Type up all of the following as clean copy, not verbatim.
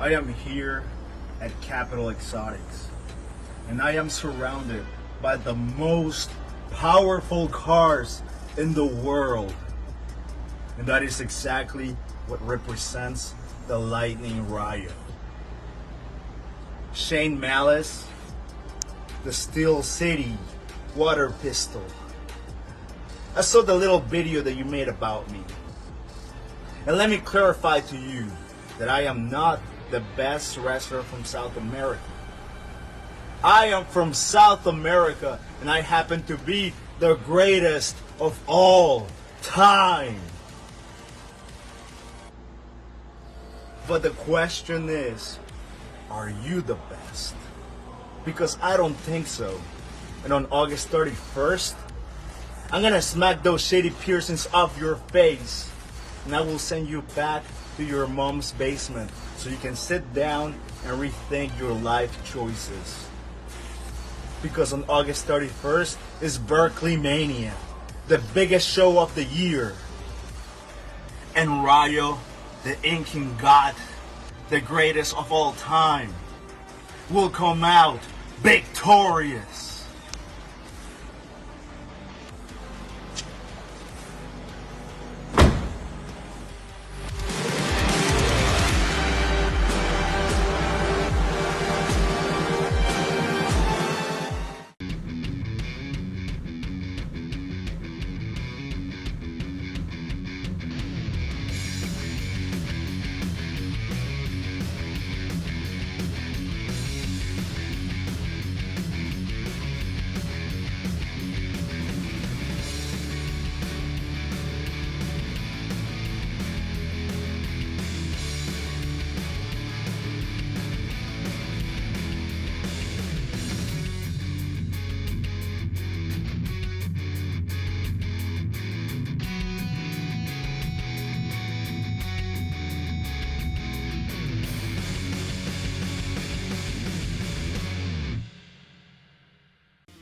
I am here at Capital Exotics, and I am surrounded by the most powerful cars in the world. And that is exactly what represents the Lightning Rayo. Shane Malice, the Steel City water pistol. I saw the little video that you made about me. And let me clarify to you that I am not the best wrestler from South America. I am from South America, and I happen to be the greatest of all time. But the question is, are you the best? Because I don't think so. And on August 31st, I'm gonna smack those shady piercings off your face, and I will send you back to your mom's basement so you can sit down and rethink your life choices. Because on August 31st is Berkeleymania, the biggest show of the year. And Rayo, the inking god, the greatest of all time, will come out victorious.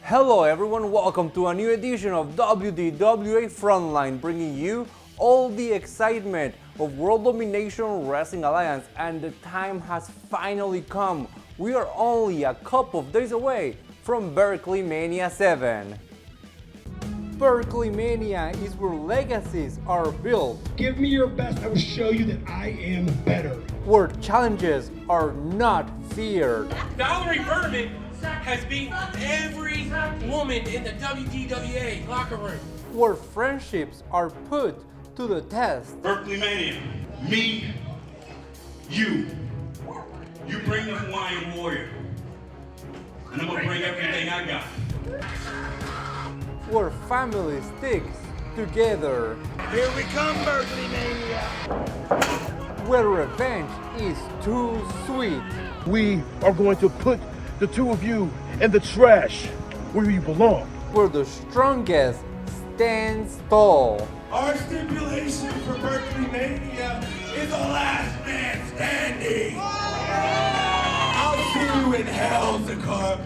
Hello everyone, welcome to a new edition of WDWA Frontline, bringing you all the excitement of World Domination Wrestling Alliance, and the time has finally come. We are only a couple of days away from Berkeleymania 7. Berkeleymania is where legacies are built. Give me your best, I will show you that I am better. Where challenges are not feared. Valerie Verman has beaten every woman in the WDWA locker room. Where friendships are put to the test. Berkeleymania, me, you bring the Hawaiian warrior, and I'm gonna bring everything I got. Where family sticks together. Here we come, Berkeleymania! Where revenge is too sweet. We are going to put the two of you in the trash where you belong. Where the strongest stands tall. Our stipulation for Berkeleymania is a last man standing. I'll see you in hell, Zakar.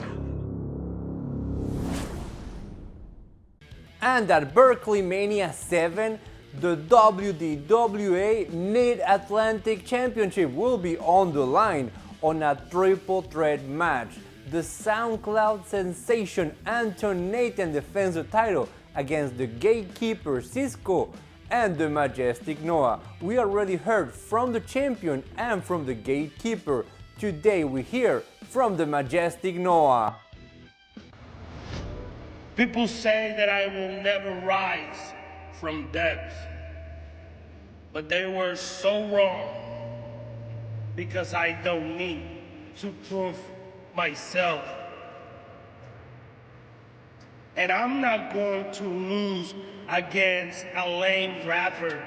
And at Berkeleymania 7, the WDWA Mid-Atlantic Championship will be on the line on a triple threat match. The SoundCloud sensation Anton Nathan defends the title against the gatekeeper Cisco and the Majestic Noah. We already heard from the champion and from the gatekeeper. Today we hear from the Majestic Noah. People say that I will never rise from death, but they were so wrong, because I don't need to prove myself. And I'm not going to lose against a lame rapper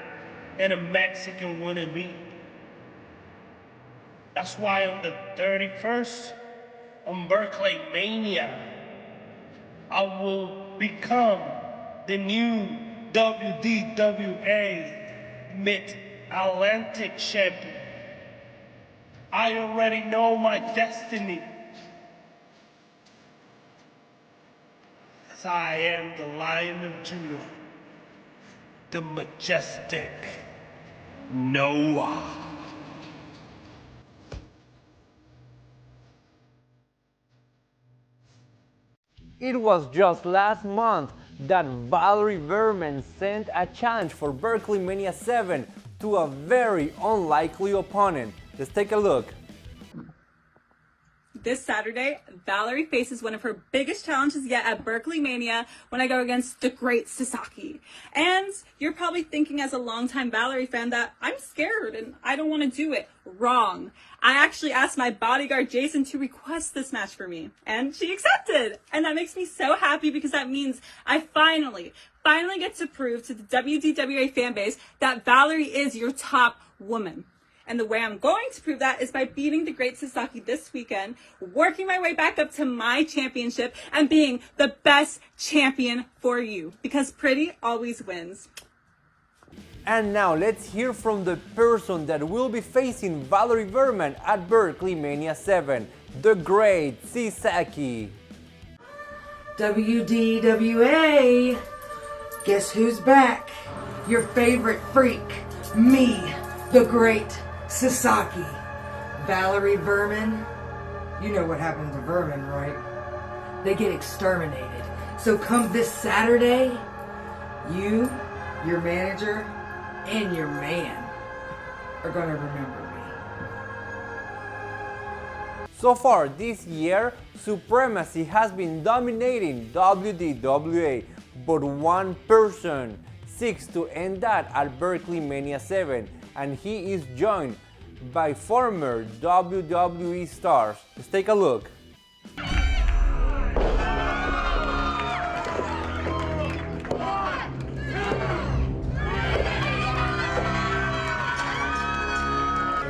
and a Mexican wannabe. That's why on the 31st, on Berkeleymania, I will become the new WDWA Mid-Atlantic champion. I already know my destiny. As I am the Lion of Judah, the Majestic Noah. It was just last month that Valerie Verman sent a challenge for Berkeleymania 7 to a very unlikely opponent. Let's take a look. This Saturday, Valerie faces one of her biggest challenges yet at Berkeleymania when I go against the great Sasaki. And you're probably thinking as a longtime Valerie fan that I'm scared and I don't want to do it. Wrong. I actually asked my bodyguard Jason to request this match for me, and she accepted. And that makes me so happy because that means I finally get to prove to the WDWA fanbase that Valerie is your top woman. And the way I'm going to prove that is by beating the great Sasaki this weekend, working my way back up to my championship, and being the best champion for you. Because pretty always wins. And now let's hear from the person that will be facing Valerie Verman at Berkeleymania 7, the great Sasaki. WDWA, guess who's back? Your favorite freak, me, the great Sasaki. Valerie Verman, you know what happened to the Verman, right? They get exterminated. So come this Saturday, you, your manager, and your man are gonna remember me. So far this year, Supremacy has been dominating WDWA, but one person seeks to end that at Berkeleymania 7, and he is joined by former WWE stars. Let's take a look.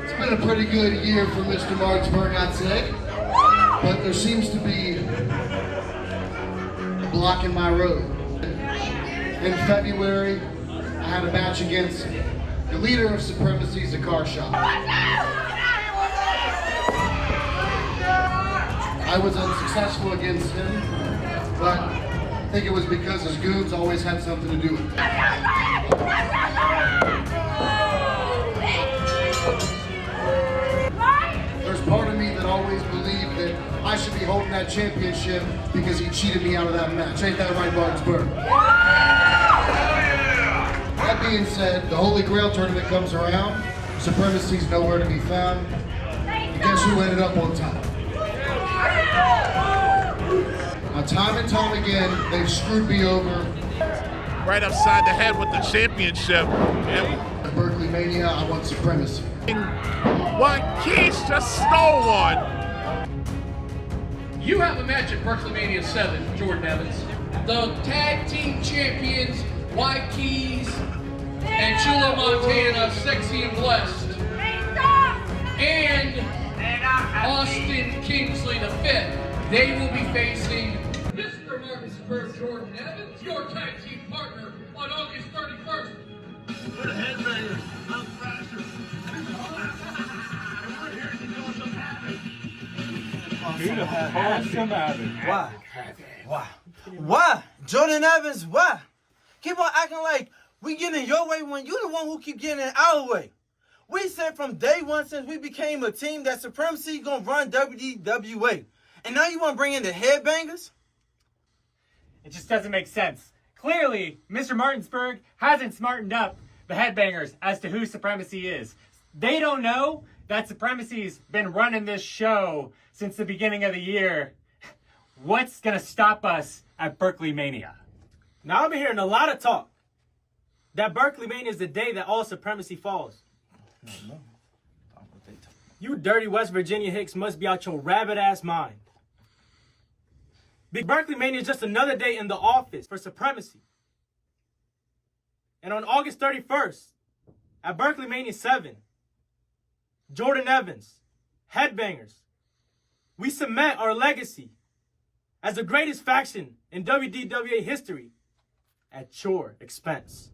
It's been a pretty good year for Mr. Martinsburg, I'd say, but there seems to be a block in my road. In February, I had a match against the leader of Supremacy, Car Shop. I was unsuccessful against him, but I think it was because his goons always had something to do with it. There's part of me that always believed that I should be holding that championship because he cheated me out of that match. Ain't that right, Martinsburg? That being said, the Holy Grail tournament comes around. Supremacy's nowhere to be found. And guess who ended up on top? Now, time and time again, they've screwed me over. Right upside the head with the championship. And At Berkeleymania, I want Supremacy. one Keith just stole one. You have a match at Berkeleymania 7, Jordan Evans. The tag team champions, White Keys and Chulo Montana, Sexy and Blessed. And Austin Kingsley the Fifth. They will be facing Mr. Martinsburg, Jordan Evans, your tag team partner, on August 31st. For the headbanger, I'm Thrasher. Why? Jordan Evans, why? Keep on acting like we get in your way when you the one who keep getting in our way. We said from day one since we became a team that Supremacy gonna run WDWA. And now you wanna bring in the headbangers? It just doesn't make sense. Clearly, Mr. Martinsburg hasn't smartened up the headbangers as to who Supremacy is. They don't know that Supremacy's been running this show since the beginning of the year. What's gonna stop us at Berkeleymania? Now I've been hearing a lot of talk that Berkeleymania is the day that all Supremacy falls. You dirty West Virginia Hicks must be out your rabbit-ass mind. Berkeleymania is just another day in the office for Supremacy. And on August 31st, at Berkeleymania 7, Jordan Evans, Headbangers, we cement our legacy as the greatest faction in WDWA history at your expense.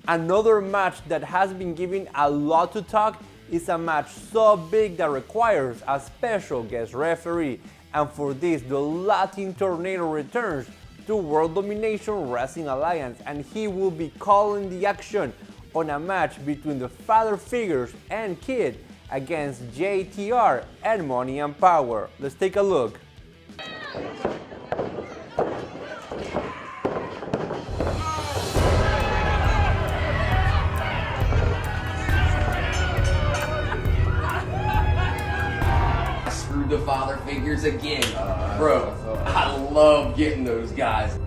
Another match that has been giving a lot to talk is a match so big that requires a special guest referee. And for this, the Latin Tornado returns to World Domination Wrestling Alliance, and he will be calling the action on a match between the Father Figures and Kid against JTR and Money and Power. Let's take a look. the father figures again. Bro, I love getting those guys.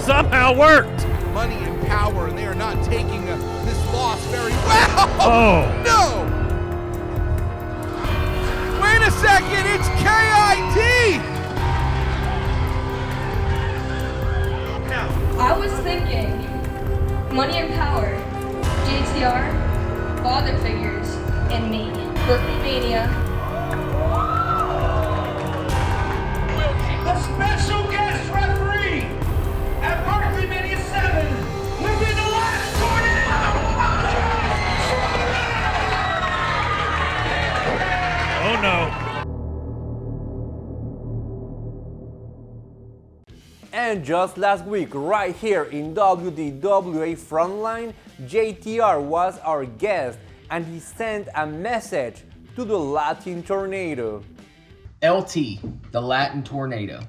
Somehow worked. Money and power, and they are not taking this loss very well. Oh. No! Wait a second, it's KID! I was thinking money and power, JTR, father figures, and me. Berkeleymania. The special guest referee at Berkeleymania 7 will be the last tornado! Oh no. And just last week, right here in WDWA Frontline, JTR was our guest and he sent a message to the Latin Tornado. LT, the Latin Tornado.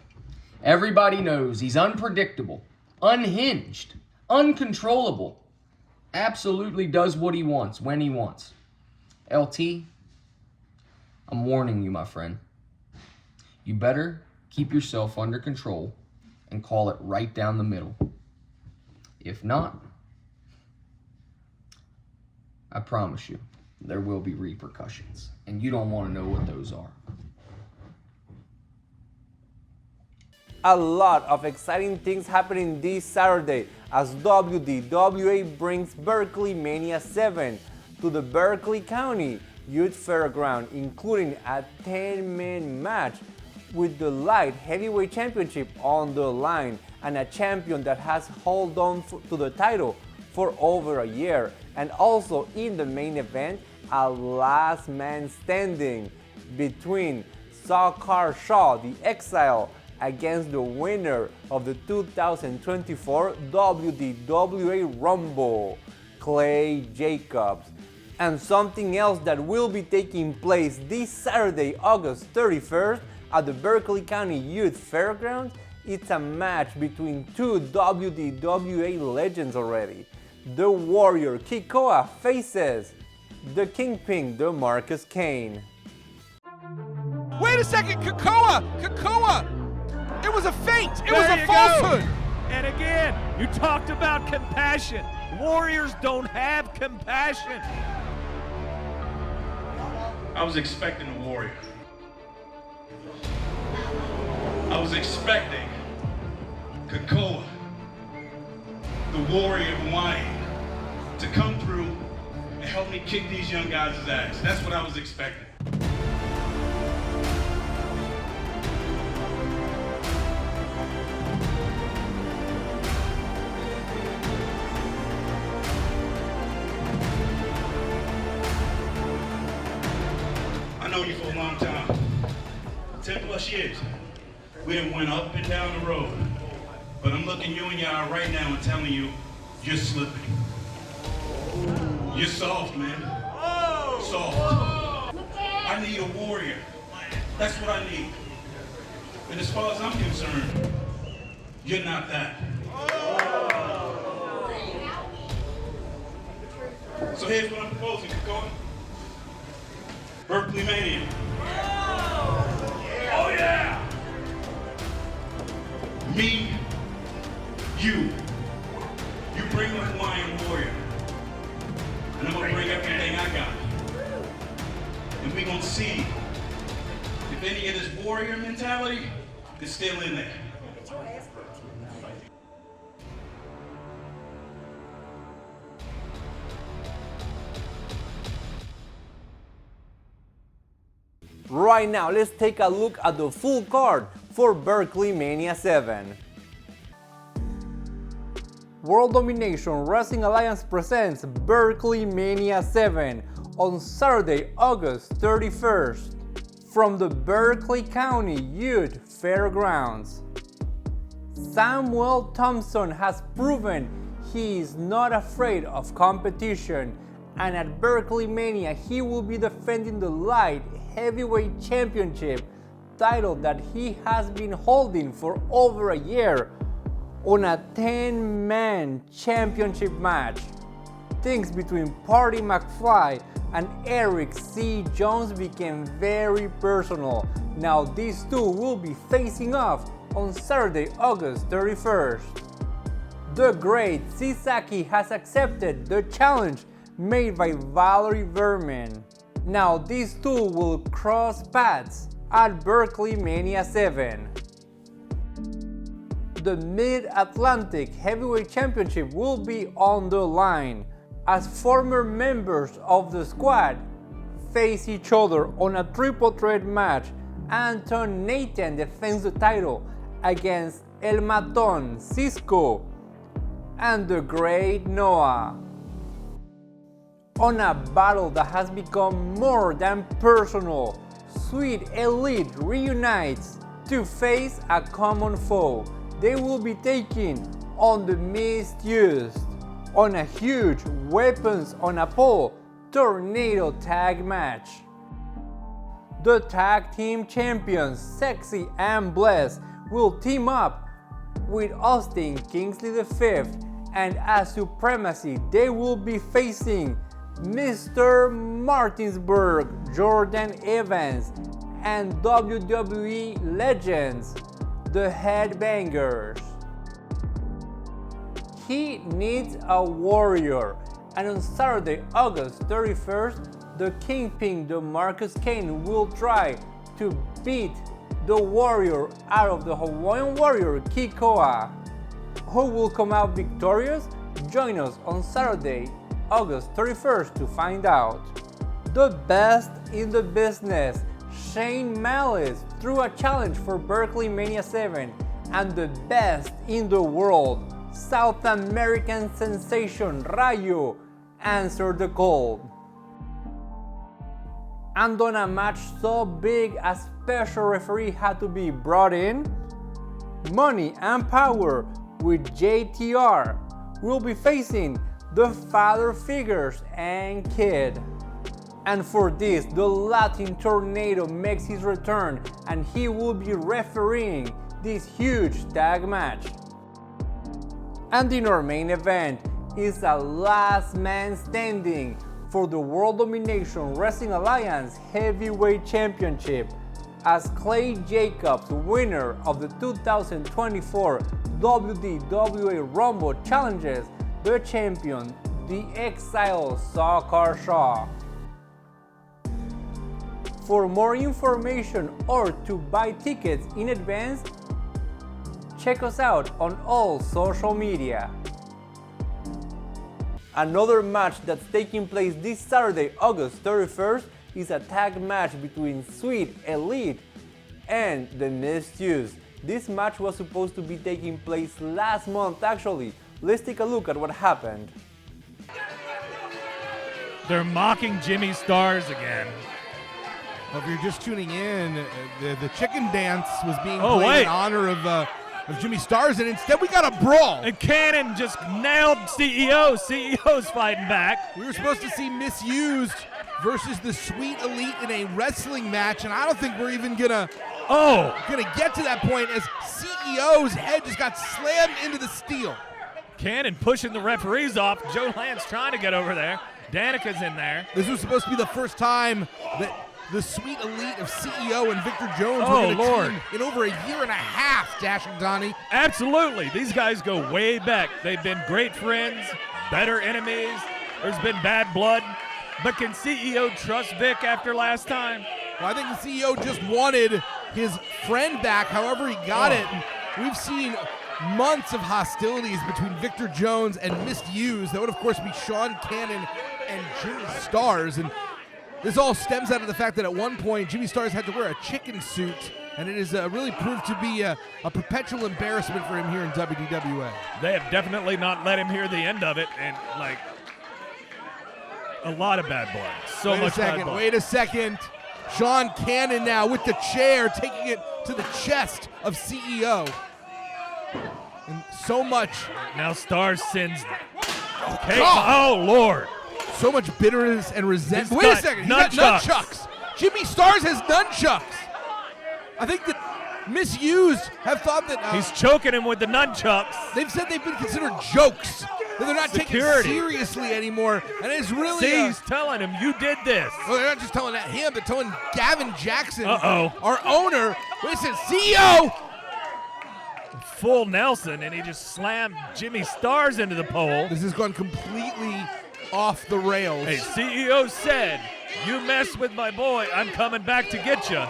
Everybody knows he's unpredictable, unhinged, uncontrollable. Absolutely does what he wants, when he wants. LT, I'm warning you, my friend. You better keep yourself under control and call it right down the middle. If not, I promise you, there will be repercussions, and you don't want to know what those are. A lot of exciting things happening this Saturday as WDWA brings Berkeleymania 7 to the Berkeley County Youth Fairground, including a 10-man match with the light heavyweight championship on the line and a champion that has held on to the title for over a year. And also in the main event, a last man standing between Sasaki Shaw, the Exile, against the winner of the 2024 WDWA Rumble, Clay Jacobs. And something else that will be taking place this Saturday, August 31st, at the Berkeley County Youth Fairgrounds, it's a match between two WDWA legends already. The Warrior Kikoa faces the Kingpin, the Marcus Kane. Wait a second, Kikoa! It was a feint! It was a falsehood! Go. And again, you talked about compassion. Warriors don't have compassion. I was expecting a warrior. I was expecting Kikoa, the warrior of Hawaii, to come through and help me kick these young guys' ass. That's what I was expecting. I know you for a long time, 10 plus years. We done went up and down the road, but I'm looking you in your eye right now and telling you, you're slipping. You're soft, man. Soft. I need a warrior. That's what I need. And as far as I'm concerned, you're not that. So here's what I'm proposing, Kikoa. Berkeleymania. Oh yeah! Me, you bring the Hawaiian warrior, and I'm gonna bring everything I got. And we gonna see if any of this warrior mentality is still in there. Right now, let's take a look at the full card for Berkeleymania 7. World Domination Wrestling Alliance presents Berkeleymania 7 on Saturday, August 31st from the Berkeley County Youth Fairgrounds. Samuel Thompson has proven he is not afraid of competition, and at Berkeleymania he will be defending the Light Heavyweight Championship title that he has been holding for over a year on a 10-man championship match. Things between Party McFly and Eric C. Jones became very personal. Now these two will be facing off on Saturday, August 31st. The great Sasaki has accepted the challenge made by Valerie Verman. Now these two will cross paths at Berkeleymania 7. The Mid-Atlantic Heavyweight Championship will be on the line as former members of the squad face each other on a triple threat match. Anton Nathan defends the title against El Maton, Cisco, and the Great Noah. On a battle that has become more than personal, Sweet Elite reunites to face a common foe. They will be taking on the Misused on a huge weapons on a pole tornado tag match. The tag team champions Sexy and Bless will team up with Austin Kingsley V, and as Supremacy they will be facing Mr. Martinsburg, Jordan Evans, and WWE legends, the Headbangers. He needs a warrior, and on Saturday, August 31st, the Kingpin DeMarcus Kane will try to beat the warrior out of the Hawaiian warrior Kikoa. Who will come out victorious? Join us on Saturday, August 31st to find out. The best in the business, Shane Malice threw a challenge for Berkeleymania 7, and the best in the world, South American sensation Rayo, answered the call. And on a match so big a special referee had to be brought in, Money and Power with JTR will be facing the Father Figures and Kid. And for this, the Latin Tornado makes his return, and he will be refereeing this huge tag match. And in our main event is a last man standing for the World Domination Wrestling Alliance Heavyweight Championship, as Clay Jacobs, winner of the 2024 WDWA Rumble, challenges the champion, the Exile Sokar Shaw. For more information or to buy tickets in advance, check us out on all social media. Another match that's taking place this Saturday, August 31st, is a tag match between Sweet Elite and the Misused. This match was supposed to be taking place last month actually. Let's take a look at what happened. They're mocking Jimmy Stars again. Well, if you're just tuning in, the chicken dance was being played in honor of Jimmy Stars, and instead we got a brawl. And Cannon just nailed CEO. CEO's fighting back. We were supposed to see Misused versus the Sweet Elite in a wrestling match, and I don't think we're even gonna get to that point, as CEO's head just got slammed into the steel. Cannon pushing the referees off. Joe Lance trying to get over there. Danica's in there. This was supposed to be the first time that the Sweet Elite of CEO and Victor Jones Oh, were in a Lord. team in over a year and a half, Dash and Donnie. Absolutely. These guys go way back. They've been great friends, better enemies. There's been bad blood. But can CEO trust Vic after last time? Well, I think the CEO just wanted his friend back, however he got it. We've seen months of hostilities between Victor Jones and Misused. That would, of course, be Sean Cannon and Jimmy Stars. And this all stems out of the fact that at one point, Jimmy Stars had to wear a chicken suit, and it has really proved to be a perpetual embarrassment for him here in WDWA. They have definitely not let him hear the end of it, and like a lot of bad blood. So much bad blood. Wait a second. Sean Cannon now with the chair, taking it to the chest of CEO. And so much. Now Stars sends. Okay. Oh, Lord. So much bitterness and resentment. He's Wait a got second. He's got nunchucks. Jimmy Stars has nunchucks. I think that Misused have thought that he's choking him with the nunchucks. They've said they've been considered jokes, that they're not taken seriously anymore, and it's really. See, he's telling him, you did this. Well, they're not just telling that him, they're telling Gavin Jackson, our owner. Listen, CEO. Full Nelson, and he just slammed Jimmy Stars into the pole. This has gone completely off the rails. Hey, CEO said, you mess with my boy, I'm coming back to get you.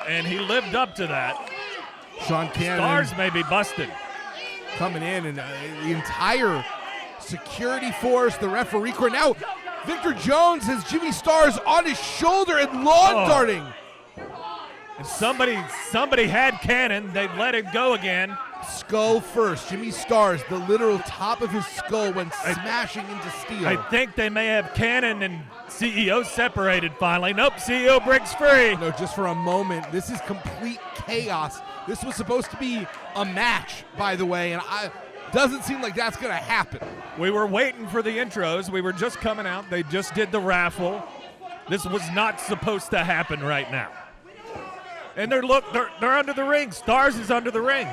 And he lived up to that. Sean Cannon. Stars may be busted. Coming in, and the entire security force, the referee corps. Now, Victor Jones has Jimmy Stars on his shoulder and lawn darting. And somebody had Cannon. They let him go again. Skull first. Jimmy Stars, the literal top of his skull went smashing into steel. I think they may have Cannon and CEO separated finally. Nope, CEO breaks free. No, just for a moment. This is complete chaos. This was supposed to be a match, by the way, and doesn't seem like that's going to happen. We were waiting for the intros. We were just coming out. They just did the raffle. This was not supposed to happen right now. And they're under the ring. Stars is under the ring.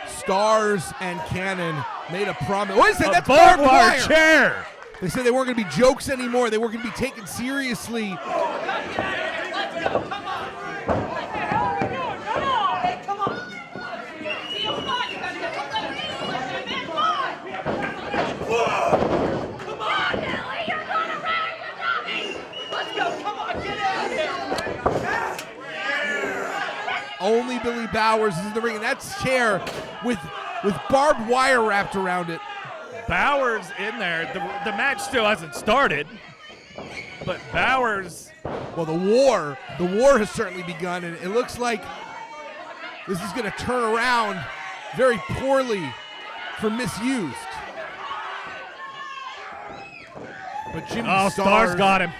Stars and Cannon made a promise. Wait a second, that's barbed wire wire chair. They said they weren't going to be jokes anymore. They weren't going to be taken seriously. Only Billy Bowers is in the ring, and that's chair with barbed wire wrapped around it. Bowers in there. The match still hasn't started, but Bowers. Well, the war has certainly begun, and it looks like this is going to turn around very poorly for Misused. But Jimmy Stars got him.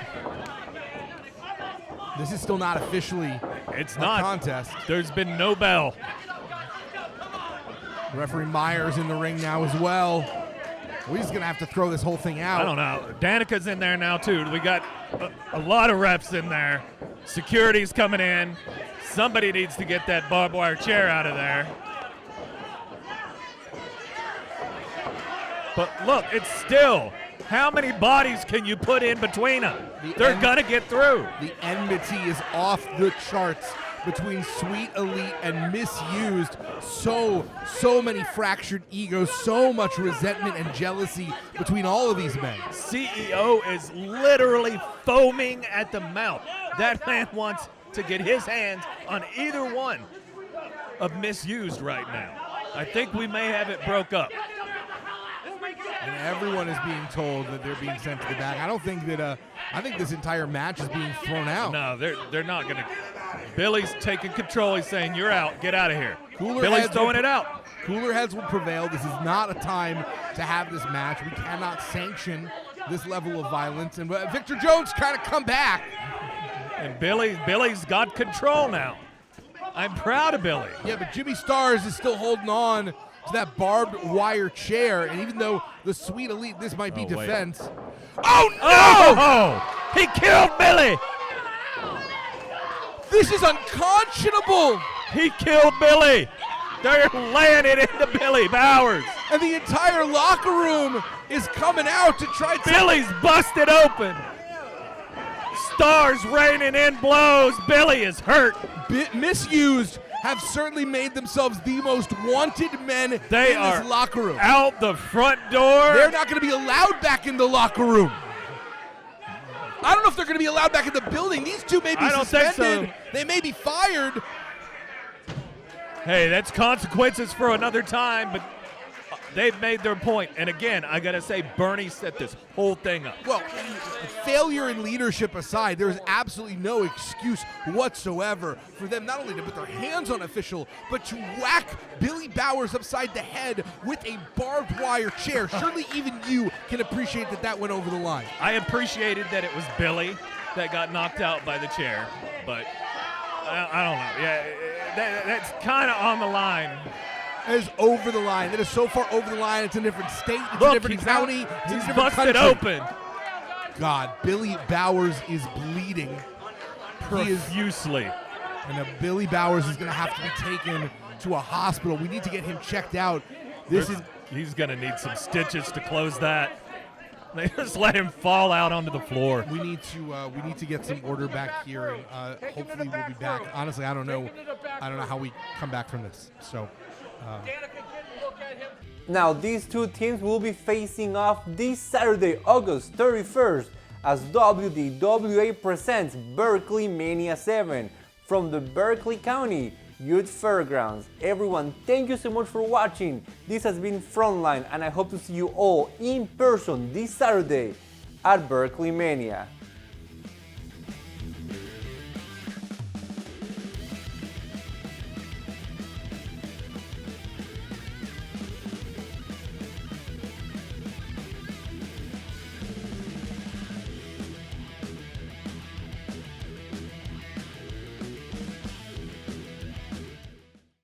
This is still not officially a contest. There's been no bell. Referee Myers in the ring now as well. We're just going to have to throw this whole thing out. I don't know. Danica's in there now, too. We got a lot of refs in there. Security's coming in. Somebody needs to get that barbed wire chair out of there. But look, it's still. How many bodies can you put in between them? They're going to get through. The enmity is off the charts between Sweet Elite and Misused. So many fractured egos, so much resentment and jealousy between all of these men. CEO is literally foaming at the mouth. That man wants to get his hands on either one of Misused right now. I think we may have it broke up. And everyone is being told that they're being sent to the back. I don't think that. I think this entire match is being thrown out. No, they're not going to. Billy's taking control. He's saying, "You're out. Get out of here." Billy's Billy's throwing it out. Cooler heads will prevail. This is not a time to have this match. We cannot sanction this level of violence. And Victor Jones trying to come back. And Billy's got control now. I'm proud of Billy. Yeah, but Jimmy Stars is still holding on to that barbed wire chair, and even though the Sweet Elite, this might be defense. Wait. Oh no! Oh! He killed Billy! This is unconscionable! He killed Billy! They're laying it into Billy Bowers. And the entire locker room is coming out to try to... Billy's busted open. stars raining in blows. Billy is hurt. Misused have certainly made themselves the most wanted men in this locker room. Out the front door. They're not going to be allowed back in the locker room. I don't know if they're going to be allowed back in the building. These two may be suspended. Think so. They may be fired. Hey, that's consequences for another time, but they've made their point. And again, I got to say, Bernie set this whole thing up. Well, failure in leadership aside, there is absolutely no excuse whatsoever for them not only to put their hands on official, but to whack Billy Bowers upside the head with a barbed wire chair. Surely even you can appreciate that that went over the line. I appreciated that it was Billy that got knocked out by the chair, but I don't know. Yeah, that's kind of on the line. It is over the line. It is so far over the line. It's a different state. It's Look, a different county. It's a he's different busted country. open. God, Billy Bowers is bleeding profusely. And Billy Bowers is going to have to be taken to a hospital. We need to get him checked out. He's going to need some stitches to close that. They just let him fall out onto the floor. We need to get some order back here, and hopefully we'll be back. Honestly, I don't know how we come back from this. So. Now these two teams will be facing off this Saturday, August 31st, as WDWA presents Berkeleymania 7 from the Berkeley County Youth Fairgrounds. Everyone, thank you so much for watching. This has been Frontline, and I hope to see you all in person this Saturday at Berkeleymania.